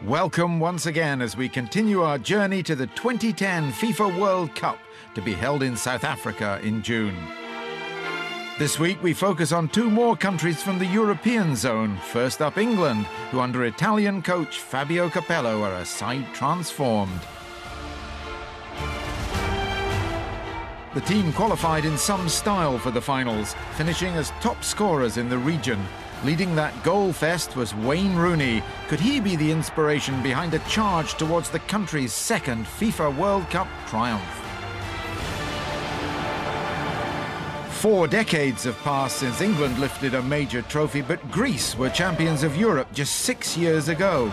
Welcome once again as we continue our journey to the 2010 FIFA World Cup to be held in South Africa in June. This week we focus on two more countries from the European zone. First up, England, who under Italian coach Fabio Capello are a side transformed. The team qualified in some style for the finals, finishing as top scorers in the region. Leading that goal fest was Wayne Rooney. Could he be the inspiration behind a charge towards the country's second FIFA World Cup triumph? 4 decades have passed since England lifted a major trophy, but Greece were champions of Europe just 6 years ago.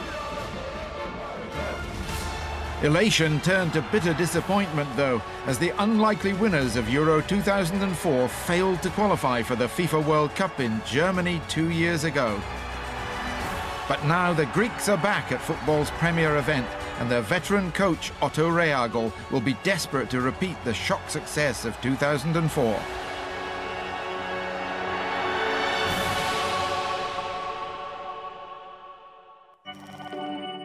Elation turned to bitter disappointment, though, as the unlikely winners of Euro 2004 failed to qualify for the FIFA World Cup in Germany 2 years ago. But now the Greeks are back at football's premier event, and their veteran coach Otto Rehhagel will be desperate to repeat the shock success of 2004.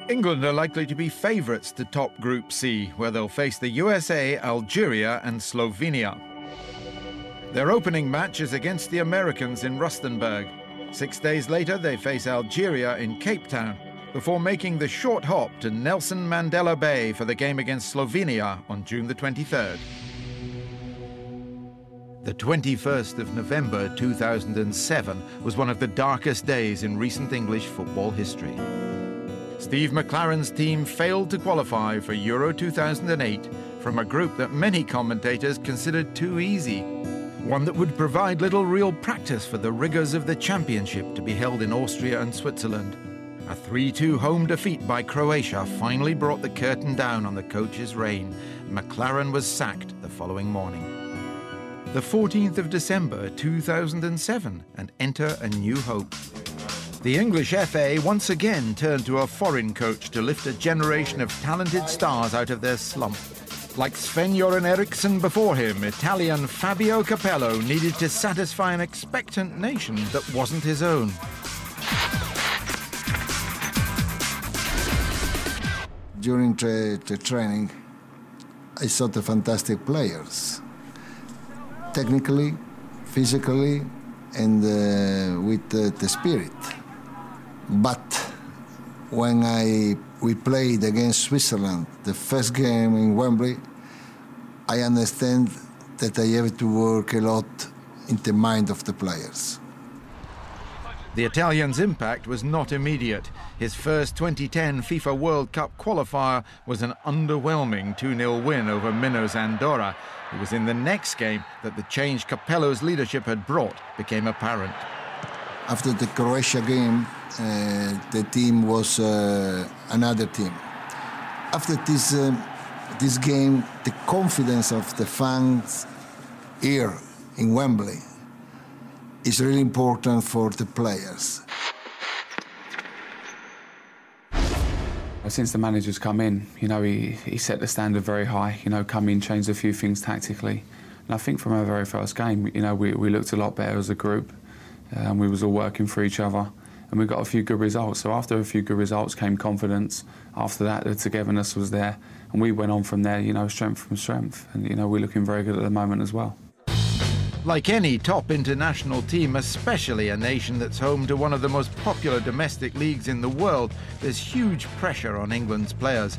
England are likely to be favourites to top Group C, where they'll face the USA, Algeria and Slovenia. Their opening match is against the Americans in Rustenburg. 6 days later, they face Algeria in Cape Town, before making the short hop to Nelson Mandela Bay for the game against Slovenia on June the 23rd. The 21st of November 2007 was one of the darkest days in recent English football history. Steve McClaren's team failed to qualify for Euro 2008 from a group that many commentators considered too easy, one that would provide little real practice for the rigours of the championship to be held in Austria and Switzerland. A 3-2 home defeat by Croatia finally brought the curtain down on the coach's reign. McClaren was sacked the following morning. The 14th of December 2007, and enter a new hope. The English FA once again turned to a foreign coach to lift a generation of talented stars out of their slump. Like Sven-Göran Eriksson before him, Italian Fabio Capello needed to satisfy an expectant nation that wasn't his own. During the training, I saw the fantastic players. Technically, physically, and with the spirit. But when we played against Switzerland, the first game in Wembley, I understand that I have to work a lot in the mind of the players. The Italian's impact was not immediate. His first 2010 FIFA World Cup qualifier was an underwhelming 2-0 win over Minnows Andorra. It was in the next game that the change Capello's leadership had brought became apparent. After the Croatia game, the team was another team. After this game, the confidence of the fans here in Wembley is really important for the players. Since the manager's come in, you know, he set the standard very high, you know, come in, changed a few things tactically. And I think from our very first game, you know, we looked a lot better as a group. We was all working for each other, and we got a few good results. So after a few good results came confidence. After that, the togetherness was there, and we went on from there, you know, strength from strength. And, you know, we're looking very good at the moment as well. Like any top international team, especially a nation that's home to one of the most popular domestic leagues in the world, there's huge pressure on England's players.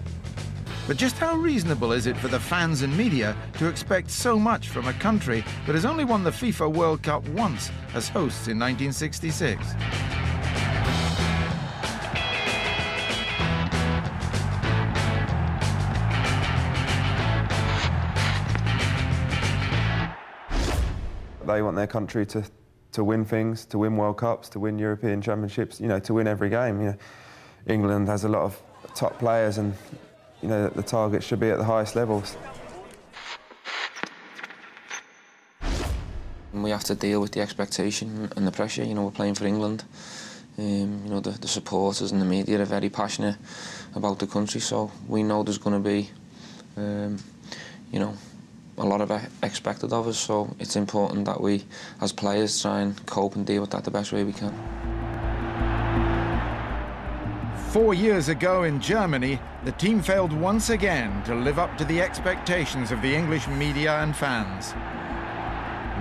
But just how reasonable is it for the fans and media to expect so much from a country that has only won the FIFA World Cup once as hosts in 1966? They want their country to win things, to win World Cups, to win European Championships, you know, to win every game. You know, England has a lot of top players, and you know, the target should be at the highest levels. We have to deal with the expectation and the pressure. You know, we're playing for England. You know, the supporters and the media are very passionate about the country, so we know there's going to be, you know, a lot of expected of us. So it's important that we, as players, try and cope and deal with that the best way we can. 4 years ago in Germany, the team failed once again to live up to the expectations of the English media and fans.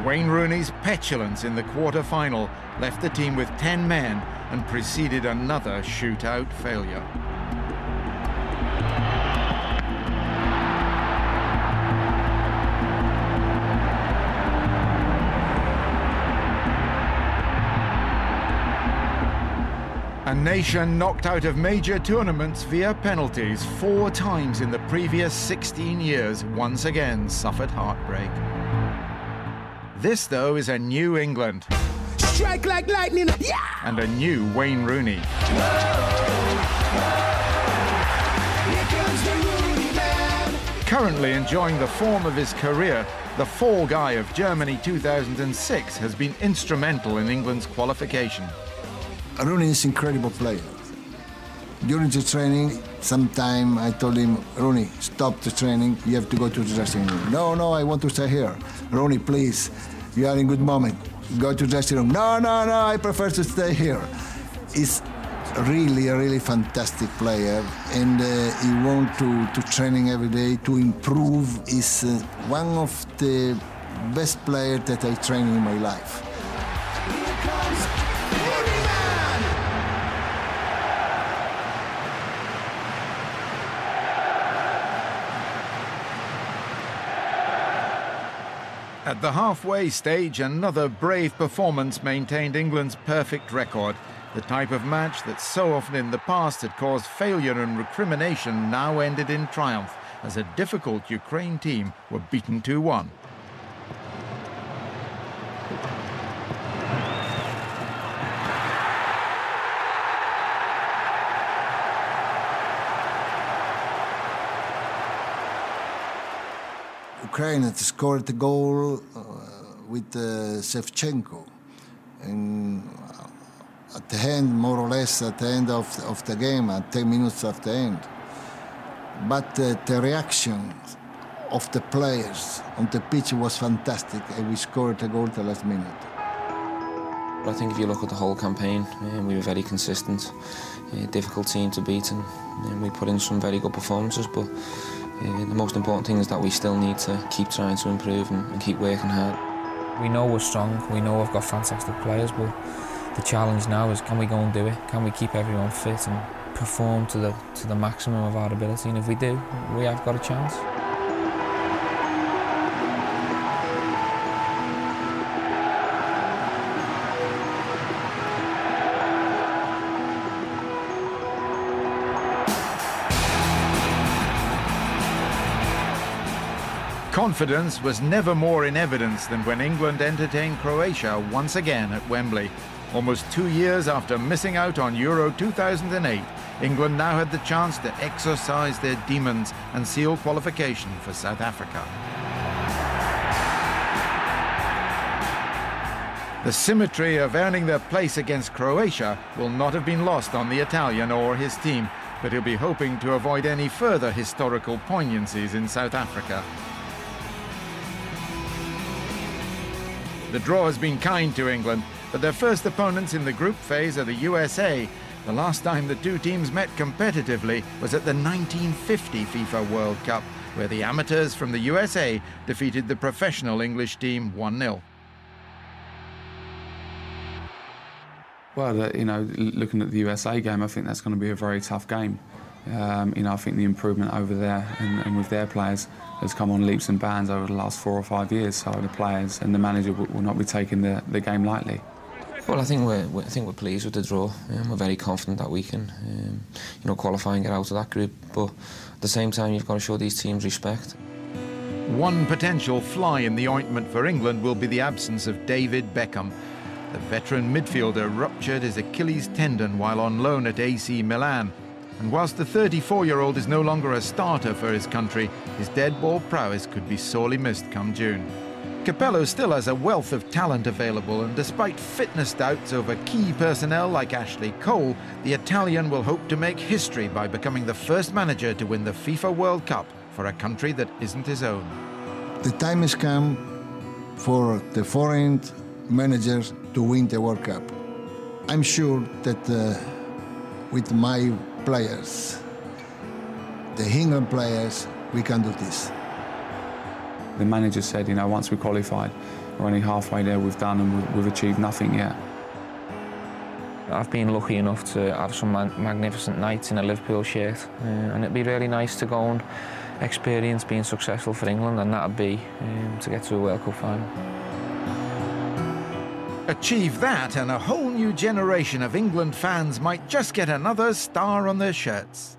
Wayne Rooney's petulance in the quarter-final left the team with 10 men and preceded another shootout failure. A nation knocked out of major tournaments via penalties 4 times in the previous 16 years once again suffered heartbreak. This, though, is a new England. Strike like lightning, yeah! And a new Wayne Rooney. Here comes the Rooney man. Currently enjoying the form of his career, the fall guy of Germany 2006 has been instrumental in England's qualification. Rooney is an incredible player. During the training, sometime I told him, Rooney, stop the training, you have to go to the dressing room. No, I want to stay here. Rooney, please, you are in good moment. Go to the dressing room. No, I prefer to stay here. He's really a really fantastic player, and he wants to training every day to improve. He's one of the best players that I trained in my life. At the halfway stage, another brave performance maintained England's perfect record. The type of match that so often in the past had caused failure and recrimination now ended in triumph as a difficult Ukraine team were beaten 2-1. Ukraine had scored the goal with Shevchenko, and at the end, more or less at the end of the game, at 10 minutes after the end. But the reaction of the players on the pitch was fantastic, and we scored a goal at the last minute. I think if you look at the whole campaign, we were very consistent, difficult team to beat, and we put in some very good performances, but the most important thing is that we still need to keep trying to improve and keep working hard. We know we're strong, we know we've got fantastic players, but the challenge now is, can we go and do it? Can we keep everyone fit and perform to the maximum of our ability? And if we do, we have got a chance. Confidence was never more in evidence than when England entertained Croatia once again at Wembley. Almost 2 years after missing out on Euro 2008, England now had the chance to exorcise their demons and seal qualification for South Africa. The symmetry of earning their place against Croatia will not have been lost on the Italian or his team, but he'll be hoping to avoid any further historical poignancies in South Africa. The draw has been kind to England, but their first opponents in the group phase are the USA. The last time the two teams met competitively was at the 1950 FIFA World Cup, where the amateurs from the USA defeated the professional English team 1-0. Well, looking at the USA game, I think that's going to be a very tough game. I think the improvement over there and with their players has come on leaps and bounds over the last 4 or 5 years. So the players and the manager will not be taking the game lightly. Well, I think we're pleased with the draw. We're very confident that we can, qualify and get out of that group. But at the same time, you've got to show these teams respect. One potential fly in the ointment for England will be the absence of David Beckham. The veteran midfielder ruptured his Achilles tendon while on loan at AC Milan. And whilst the 34-year-old is no longer a starter for his country, his dead ball prowess could be sorely missed come June. Capello still has a wealth of talent available, and despite fitness doubts over key personnel like Ashley Cole, the Italian will hope to make history by becoming the first manager to win the FIFA World Cup for a country that isn't his own. The time has come for the foreign managers to win the World Cup. I'm sure that with my players, the England players, we can do this. The manager said, you know, once we qualified, we're only halfway there, we've done, and we've achieved nothing yet. I've been lucky enough to have some magnificent nights in a Liverpool shirt, and it'd be really nice to go and experience being successful for England, and that'd be to get to a World Cup final. Achieve that and a whole new generation of England fans might just get another star on their shirts.